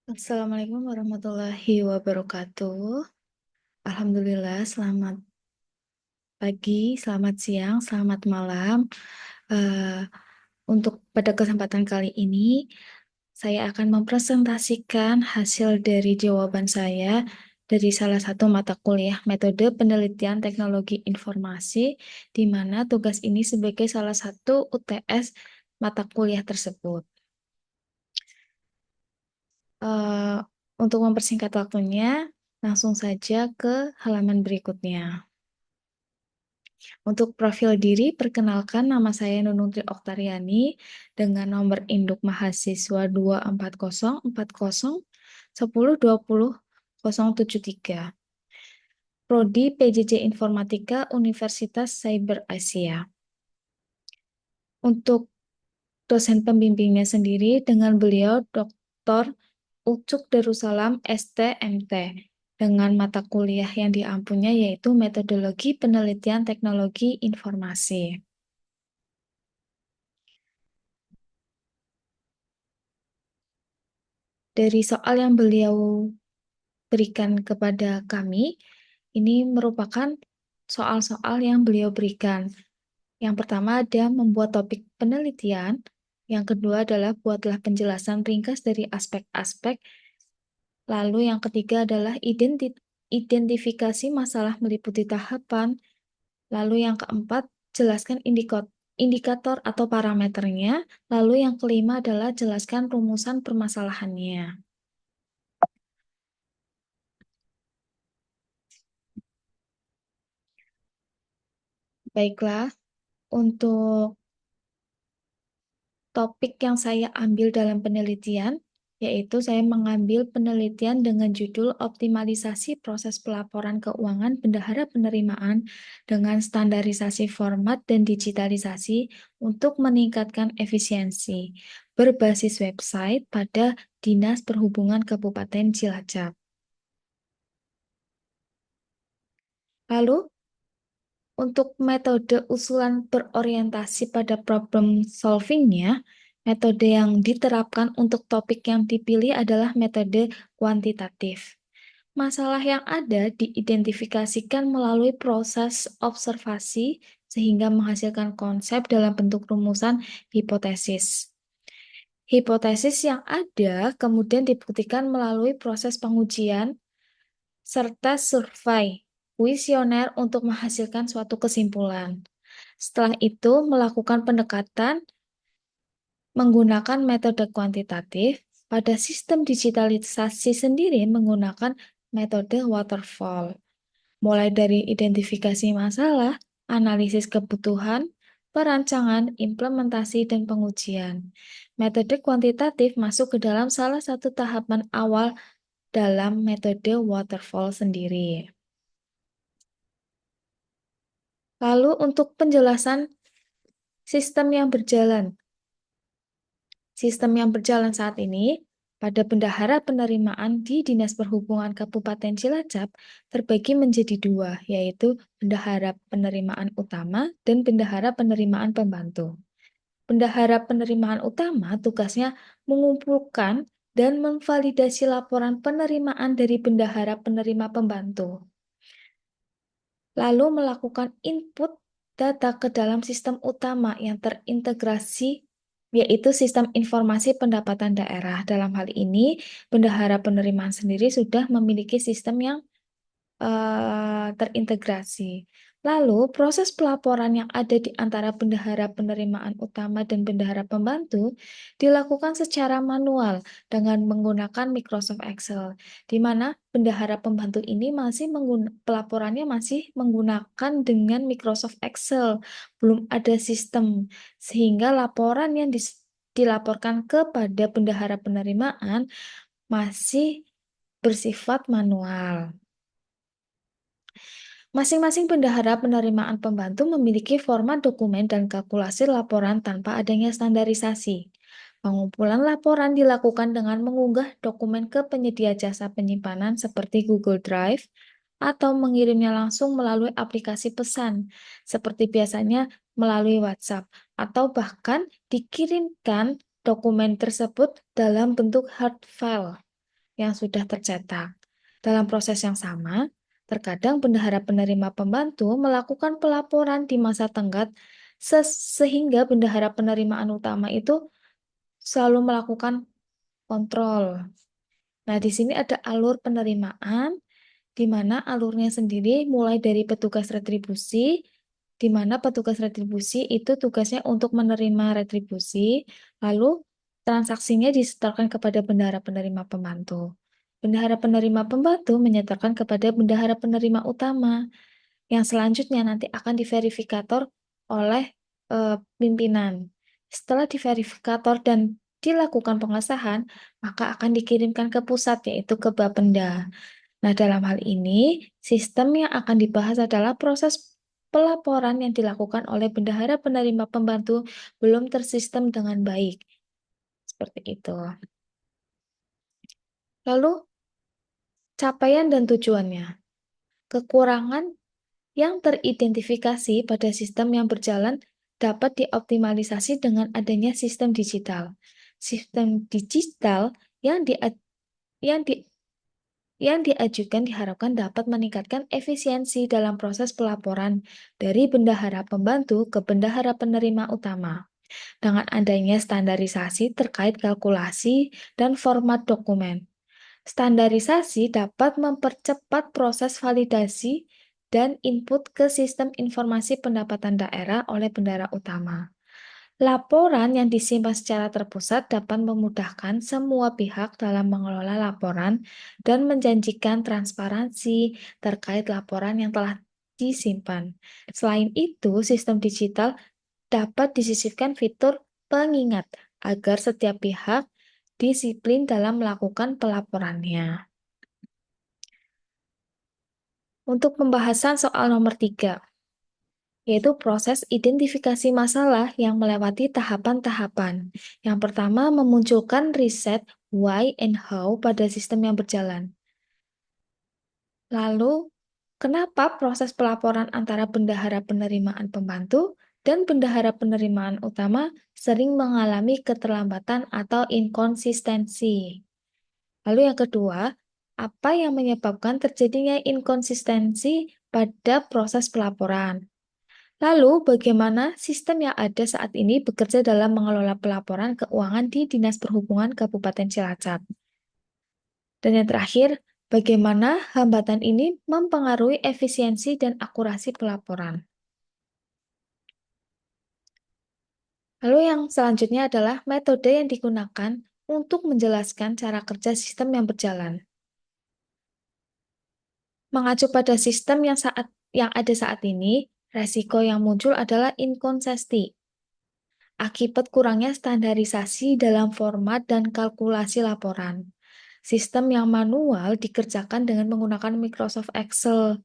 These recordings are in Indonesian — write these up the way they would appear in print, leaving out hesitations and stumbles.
Assalamualaikum warahmatullahi wabarakatuh. Alhamdulillah, selamat pagi, selamat siang, selamat malam. Eh, untuk pada kesempatan kali ini, saya akan mempresentasikan hasil dari jawaban saya dari salah satu mata kuliah metode penelitian teknologi informasi, di mana tugas ini sebagai salah satu UTS mata kuliah tersebut. Eh, untuk mempersingkat waktunya, langsung saja ke halaman berikutnya. Untuk profil diri, perkenalkan nama saya Nunung Tri Oktariani dengan nomor induk mahasiswa 24040102073. Prodi PJJ Informatika Universitas Cyber Asia. Untuk dosen pembimbingnya sendiri dengan beliau Dr. Ucuk Darussalam STMT dengan mata kuliah yang diampunya yaitu Metodologi Penelitian Teknologi Informasi. Dari soal yang beliau berikan kepada kami, ini merupakan soal-soal yang beliau berikan. Yang pertama ada membuat topik penelitian, yang kedua adalah buatlah penjelasan ringkas dari aspek-aspek. Lalu yang ketiga adalah identifikasi masalah meliputi tahapan. Lalu yang keempat, jelaskan indikator atau parameternya. Lalu yang kelima adalah jelaskan rumusan permasalahannya. Baiklah, untuk topik yang saya ambil dalam penelitian, yaitu saya mengambil penelitian dengan judul Optimalisasi Proses Pelaporan Keuangan Bendahara Penerimaan dengan Standarisasi Format dan Digitalisasi untuk meningkatkan efisiensi, berbasis website pada Dinas Perhubungan Kabupaten Cilacap. Lalu, untuk metode usulan berorientasi pada problem solving-nya, metode yang diterapkan untuk topik yang dipilih adalah metode kuantitatif. Masalah yang ada diidentifikasikan melalui proses observasi sehingga menghasilkan konsep dalam bentuk rumusan hipotesis. Hipotesis yang ada kemudian dibuktikan melalui proses pengujian serta survei kuesioner untuk menghasilkan suatu kesimpulan. Setelah itu, melakukan pendekatan menggunakan metode kuantitatif. Pada sistem digitalisasi sendiri menggunakan metode waterfall, mulai dari identifikasi masalah, analisis kebutuhan, perancangan, implementasi, dan pengujian. Metode kuantitatif masuk ke dalam salah satu tahapan awal dalam metode waterfall sendiri. Lalu untuk penjelasan sistem yang berjalan. Sistem yang berjalan saat ini pada bendahara penerimaan di Dinas Perhubungan Kabupaten Cilacap terbagi menjadi dua, yaitu bendahara penerimaan utama dan bendahara penerimaan pembantu. Bendahara penerimaan utama tugasnya mengumpulkan dan memvalidasi laporan penerimaan dari bendahara penerima pembantu, lalu melakukan input data ke dalam sistem utama yang terintegrasi, yaitu sistem informasi pendapatan daerah. Dalam hal ini, bendahara penerimaan sendiri sudah memiliki sistem yang terintegrasi. Lalu, proses pelaporan yang ada di antara bendahara penerimaan utama dan bendahara pembantu dilakukan secara manual dengan menggunakan Microsoft Excel, di mana bendahara pembantu ini pelaporannya masih menggunakan dengan Microsoft Excel, belum ada sistem, sehingga laporan yang dilaporkan kepada bendahara penerimaan masih bersifat manual. Masing-masing bendahara penerimaan pembantu memiliki format dokumen dan kalkulasi laporan tanpa adanya standarisasi. Pengumpulan laporan dilakukan dengan mengunggah dokumen ke penyedia jasa penyimpanan seperti Google Drive atau mengirimnya langsung melalui aplikasi pesan, seperti biasanya melalui WhatsApp, atau bahkan dikirimkan dokumen tersebut dalam bentuk hard file. yang sudah tercetak. Dalam proses yang sama, terkadang bendahara penerima pembantu melakukan pelaporan di masa tenggat sehingga bendahara penerimaan utama itu selalu melakukan kontrol. Nah, di sini ada alur penerimaan, di mana alurnya sendiri mulai dari petugas retribusi, di mana petugas retribusi itu tugasnya untuk menerima retribusi, lalu transaksinya disetorkan kepada bendahara penerima pembantu. Bendahara penerima pembantu menyetorkan kepada bendahara penerima utama, yang selanjutnya nanti akan diverifikator oleh pimpinan. Setelah diverifikator dan dilakukan pengesahan, maka akan dikirimkan ke pusat, yaitu ke Bapenda. Nah, dalam hal ini, sistem yang akan dibahas adalah proses pelaporan yang dilakukan oleh bendahara penerima pembantu belum tersistem dengan baik. Seperti itu. Lalu, capaian dan tujuannya. Kekurangan yang teridentifikasi pada sistem yang berjalan dapat dioptimalisasi dengan adanya sistem digital. Sistem digital yang di, yang di yang diajukan diharapkan dapat meningkatkan efisiensi dalam proses pelaporan dari bendahara pembantu ke bendahara penerima utama. Dengan adanya standarisasi terkait kalkulasi dan format dokumen. Standarisasi dapat mempercepat proses validasi dan input ke sistem informasi pendapatan daerah oleh bendahara utama. Laporan yang disimpan secara terpusat dapat memudahkan semua pihak dalam mengelola laporan dan menjanjikan transparansi terkait laporan yang telah disimpan. Selain itu, sistem digital dapat disisipkan fitur pengingat agar setiap pihak disiplin dalam melakukan pelaporannya. Untuk pembahasan soal nomor 3, yaitu proses identifikasi masalah yang melewati tahapan-tahapan. Yang pertama, memunculkan riset why and how pada sistem yang berjalan. Lalu, kenapa proses pelaporan antara bendahara penerimaan pembantu dan bendahara penerimaan utama sering mengalami keterlambatan atau inkonsistensi? Lalu yang kedua, apa yang menyebabkan terjadinya inkonsistensi pada proses pelaporan? Lalu, bagaimana sistem yang ada saat ini bekerja dalam mengelola pelaporan keuangan di Dinas Perhubungan Kabupaten Cilacap? Dan yang terakhir, bagaimana hambatan ini mempengaruhi efisiensi dan akurasi pelaporan? Lalu yang selanjutnya adalah metode yang digunakan untuk menjelaskan cara kerja sistem yang berjalan. Mengacu pada sistem yang ada saat ini, resiko yang muncul adalah inkonsistensi akibat kurangnya standarisasi dalam format dan kalkulasi laporan. Sistem yang manual dikerjakan dengan menggunakan Microsoft Excel,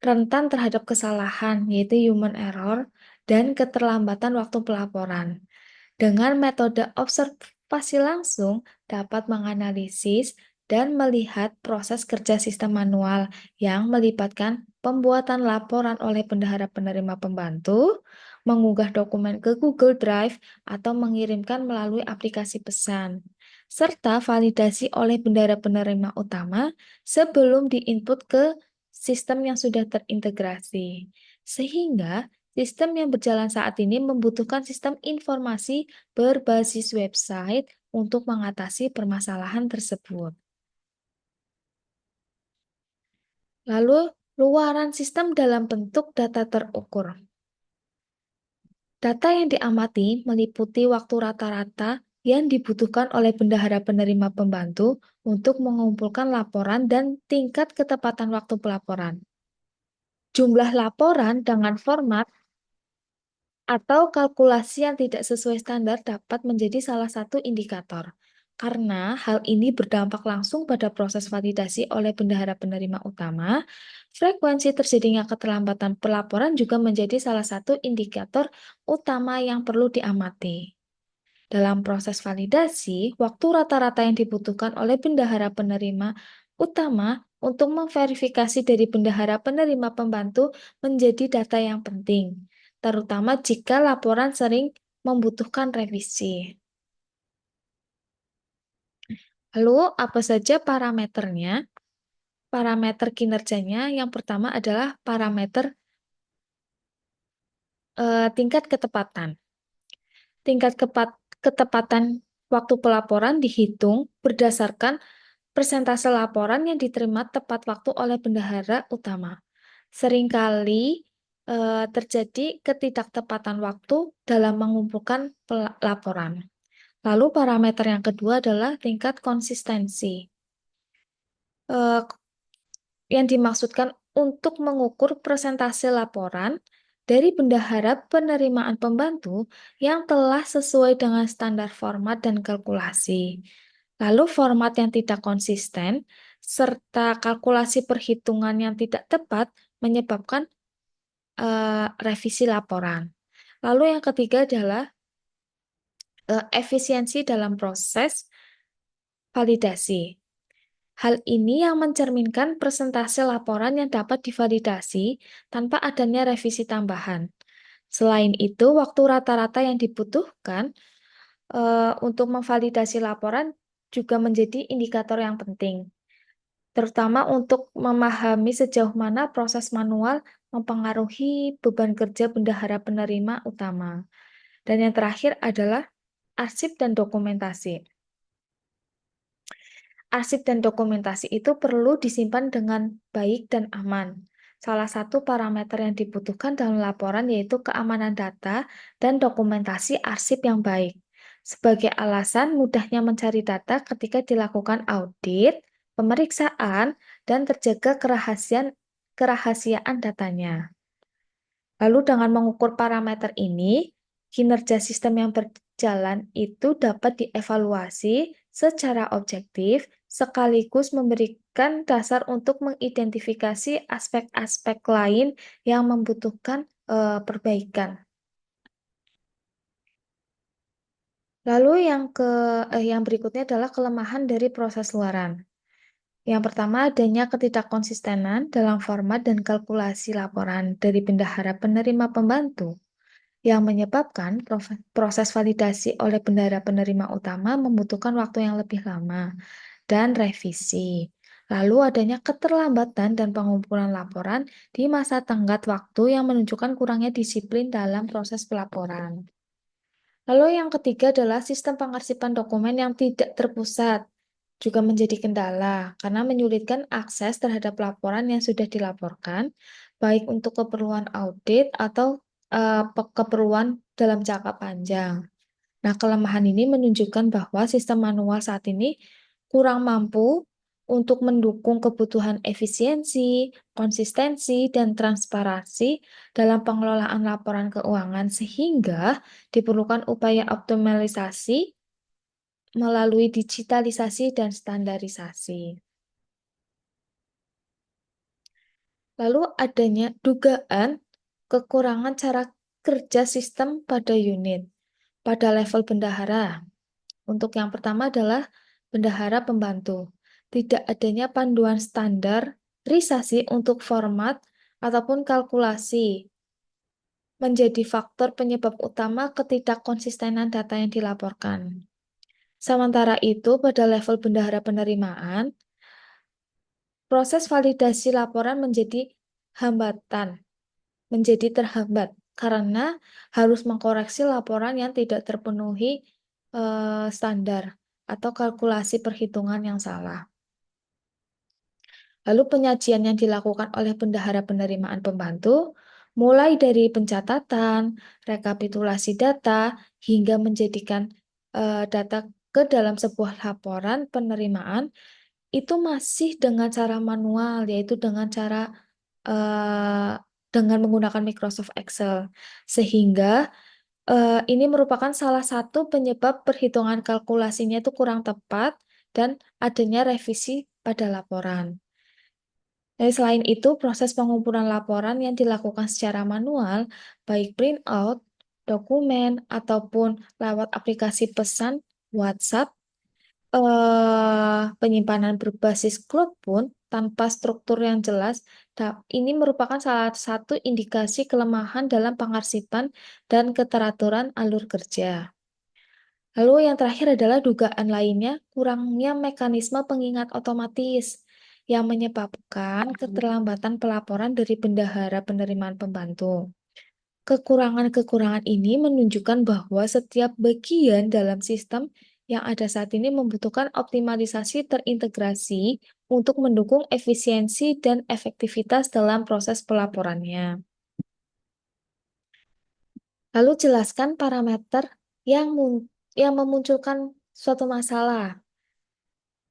rentan terhadap kesalahan, yaitu human error, dan keterlambatan waktu pelaporan. Dengan metode observasi langsung, dapat menganalisis dan melihat proses kerja sistem manual yang melibatkan pembuatan laporan oleh bendahara penerima pembantu, mengunggah dokumen ke Google Drive, atau mengirimkan melalui aplikasi pesan, serta validasi oleh bendahara penerima utama sebelum diinput ke sistem yang sudah terintegrasi. Sehingga sistem yang berjalan saat ini membutuhkan sistem informasi berbasis website untuk mengatasi permasalahan tersebut. Lalu, luaran sistem dalam bentuk data terukur. Data yang diamati meliputi waktu rata-rata yang dibutuhkan oleh bendahara penerima pembantu untuk mengumpulkan laporan dan tingkat ketepatan waktu pelaporan. Jumlah laporan dengan format atau kalkulasi yang tidak sesuai standar dapat menjadi salah satu indikator, karena hal ini berdampak langsung pada proses validasi oleh bendahara penerima utama. Frekuensi terjadinya keterlambatan pelaporan juga menjadi salah satu indikator utama yang perlu diamati. Dalam proses validasi, waktu rata-rata yang dibutuhkan oleh bendahara penerima utama untuk memverifikasi dari bendahara penerima pembantu menjadi data yang penting, terutama jika laporan sering membutuhkan revisi. Lalu, apa saja parameternya? Parameter kinerjanya yang pertama adalah parameter tingkat ketepatan. Tingkat ketepatan waktu pelaporan dihitung berdasarkan persentase laporan yang diterima tepat waktu oleh bendahara utama. Seringkali terjadi ketidaktepatan waktu dalam mengumpulkan laporan. Lalu parameter yang kedua adalah tingkat konsistensi. Eh, yang dimaksudkan untuk mengukur persentase laporan dari bendahara penerimaan pembantu yang telah sesuai dengan standar format dan kalkulasi. Lalu format yang tidak konsisten serta kalkulasi perhitungan yang tidak tepat menyebabkan revisi laporan. Lalu yang ketiga adalah efisiensi dalam proses validasi. Hal ini yang mencerminkan persentase laporan yang dapat divalidasi tanpa adanya revisi tambahan. Selain itu, waktu rata-rata yang dibutuhkan untuk memvalidasi laporan juga menjadi indikator yang penting, terutama untuk memahami sejauh mana proses manual mempengaruhi beban kerja bendahara penerima utama. Dan yang terakhir adalah arsip dan dokumentasi. Arsip dan dokumentasi itu perlu disimpan dengan baik dan aman. Salah satu parameter yang dibutuhkan dalam laporan yaitu keamanan data dan dokumentasi arsip yang baik. Sebagai alasan mudahnya mencari data ketika dilakukan audit, pemeriksaan, dan terjaga kerahasiaan datanya. Lalu dengan mengukur parameter ini, kinerja sistem yang berjalan itu dapat dievaluasi secara objektif sekaligus memberikan dasar untuk mengidentifikasi aspek-aspek lain yang membutuhkan perbaikan. Lalu yang berikutnya adalah kelemahan dari proses luaran. Yang pertama, adanya ketidakkonsistenan dalam format dan kalkulasi laporan dari bendahara penerima pembantu, yang menyebabkan proses validasi oleh bendahara penerima utama membutuhkan waktu yang lebih lama dan revisi. Lalu adanya keterlambatan dan pengumpulan laporan di masa tenggat waktu yang menunjukkan kurangnya disiplin dalam proses pelaporan. Lalu yang ketiga adalah sistem pengarsipan dokumen yang tidak terpusat juga menjadi kendala karena menyulitkan akses terhadap laporan yang sudah dilaporkan, baik untuk keperluan audit atau keperluan dalam jangka panjang. Nah, kelemahan ini menunjukkan bahwa sistem manual saat ini kurang mampu untuk mendukung kebutuhan efisiensi, konsistensi, dan transparansi dalam pengelolaan laporan keuangan, sehingga diperlukan upaya optimalisasi melalui digitalisasi dan standarisasi. Lalu adanya dugaan kekurangan cara kerja sistem pada unit, pada level bendahara. Untuk yang pertama adalah bendahara pembantu. Tidak adanya panduan standarisasi untuk format ataupun kalkulasi menjadi faktor penyebab utama ketidakkonsistenan data yang dilaporkan. Sementara itu, pada level bendahara penerimaan, proses validasi laporan menjadi terhambat karena harus mengkoreksi laporan yang tidak terpenuhi standar atau kalkulasi perhitungan yang salah. Lalu penyajian yang dilakukan oleh bendahara penerimaan pembantu, mulai dari pencatatan, rekapitulasi data, hingga menjadikan data ke dalam sebuah laporan penerimaan, itu masih dengan cara manual, yaitu dengan menggunakan Microsoft Excel. Sehingga ini merupakan salah satu penyebab perhitungan kalkulasinya itu kurang tepat dan adanya revisi pada laporan. Dan selain itu, proses pengumpulan laporan yang dilakukan secara manual, baik print out, dokumen, ataupun lewat aplikasi pesan WhatsApp, penyimpanan berbasis cloud pun tanpa struktur yang jelas, ini merupakan salah satu indikasi kelemahan dalam pengarsipan dan keteraturan alur kerja. Lalu yang terakhir adalah dugaan lainnya, kurangnya mekanisme pengingat otomatis yang menyebabkan keterlambatan pelaporan dari bendahara penerimaan pembantu. Kekurangan-kekurangan ini menunjukkan bahwa setiap bagian dalam sistem yang ada saat ini membutuhkan optimalisasi terintegrasi untuk mendukung efisiensi dan efektivitas dalam proses pelaporannya. Lalu jelaskan parameter yang memunculkan suatu masalah.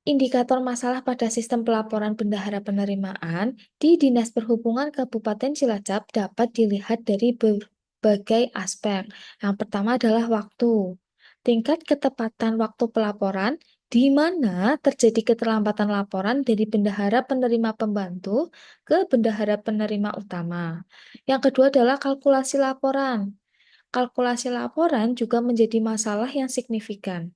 Indikator masalah pada sistem pelaporan bendahara penerimaan di Dinas Perhubungan Kabupaten Cilacap dapat dilihat dari berbagai aspek. Yang pertama adalah waktu. Tingkat ketepatan waktu pelaporan di mana terjadi keterlambatan laporan dari bendahara penerima pembantu ke bendahara penerima utama. Yang kedua adalah kalkulasi laporan. Kalkulasi laporan juga menjadi masalah yang signifikan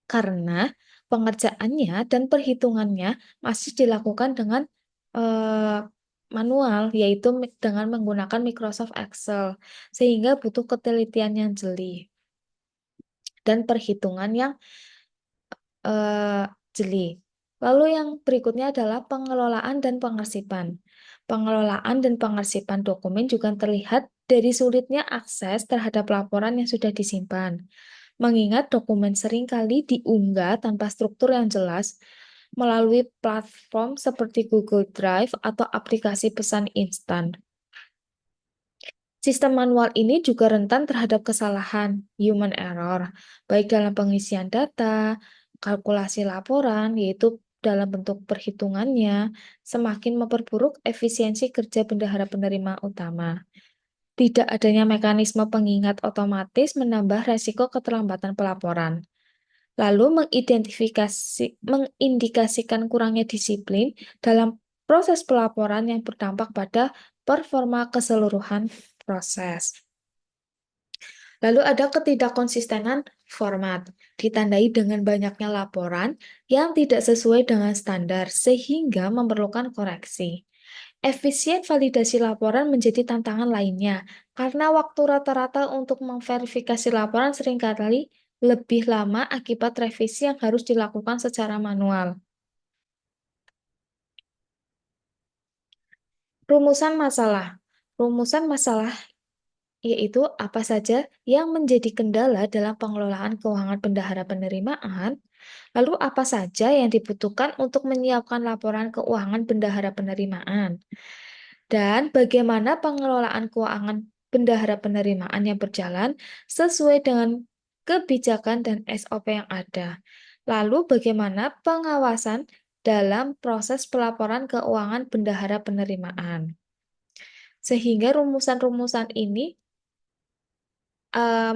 karena pengerjaannya dan perhitungannya masih dilakukan dengan eh, manual, yaitu dengan menggunakan Microsoft Excel, sehingga butuh ketelitian yang jeli dan perhitungan yang eh, jeli. Lalu yang berikutnya adalah pengelolaan dan pengarsipan. Pengelolaan dan pengarsipan dokumen juga terlihat dari sulitnya akses terhadap laporan yang sudah disimpan. Mengingat dokumen seringkali diunggah tanpa struktur yang jelas melalui platform seperti Google Drive atau aplikasi pesan instan. Sistem manual ini juga rentan terhadap kesalahan, human error, baik dalam pengisian data, kalkulasi laporan, yaitu dalam bentuk perhitungannya, semakin memperburuk efisiensi kerja bendahara penerima utama. Tidak adanya mekanisme pengingat otomatis menambah resiko keterlambatan pelaporan. Lalu mengindikasikan kurangnya disiplin dalam proses pelaporan yang berdampak pada performa keseluruhan proses. Lalu ada ketidakkonsistenan format, ditandai dengan banyaknya laporan yang tidak sesuai dengan standar sehingga memerlukan koreksi. Efisien validasi laporan menjadi tantangan lainnya, karena waktu rata-rata untuk memverifikasi laporan seringkali lebih lama akibat revisi yang harus dilakukan secara manual. Rumusan masalah. Rumusan masalah yaitu apa saja yang menjadi kendala dalam pengelolaan keuangan bendahara penerimaan, lalu apa saja yang dibutuhkan untuk menyiapkan laporan keuangan bendahara penerimaan. Dan bagaimana pengelolaan keuangan bendahara penerimaan yang berjalan sesuai dengan kebijakan dan SOP yang ada. Lalu bagaimana pengawasan dalam proses pelaporan keuangan bendahara penerimaan. Sehingga rumusan-rumusan ini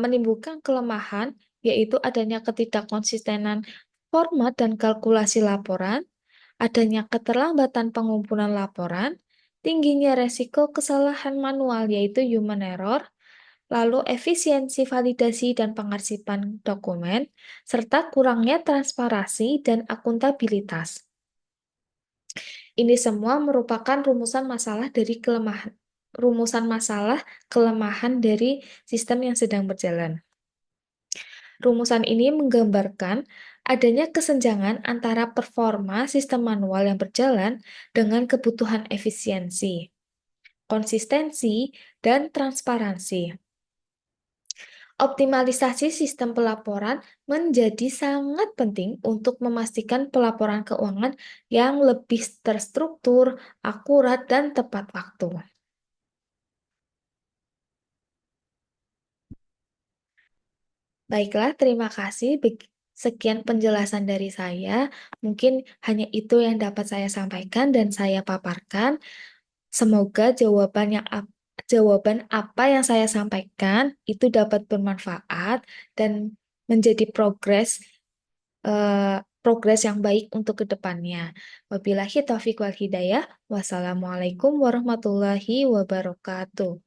menimbulkan kelemahan, yaitu adanya ketidakkonsistenan format dan kalkulasi laporan, adanya keterlambatan pengumpulan laporan, tingginya resiko kesalahan manual yaitu human error, lalu efisiensi validasi dan pengarsipan dokumen, serta kurangnya transparansi dan akuntabilitas. Ini semua merupakan rumusan masalah kelemahan dari sistem yang sedang berjalan. Rumusan ini menggambarkan adanya kesenjangan antara performa sistem manual yang berjalan dengan kebutuhan efisiensi, konsistensi, dan transparansi. Optimalisasi sistem pelaporan menjadi sangat penting untuk memastikan pelaporan keuangan yang lebih terstruktur, akurat, dan tepat waktu. Baiklah, terima kasih. Sekian penjelasan dari saya. Mungkin hanya itu yang dapat saya sampaikan dan saya paparkan. Semoga jawaban apa yang saya sampaikan itu dapat bermanfaat dan menjadi progres yang baik untuk kedepannya. Wabillahi taufiq wal hidayah. Wassalamualaikum warahmatullahi wabarakatuh.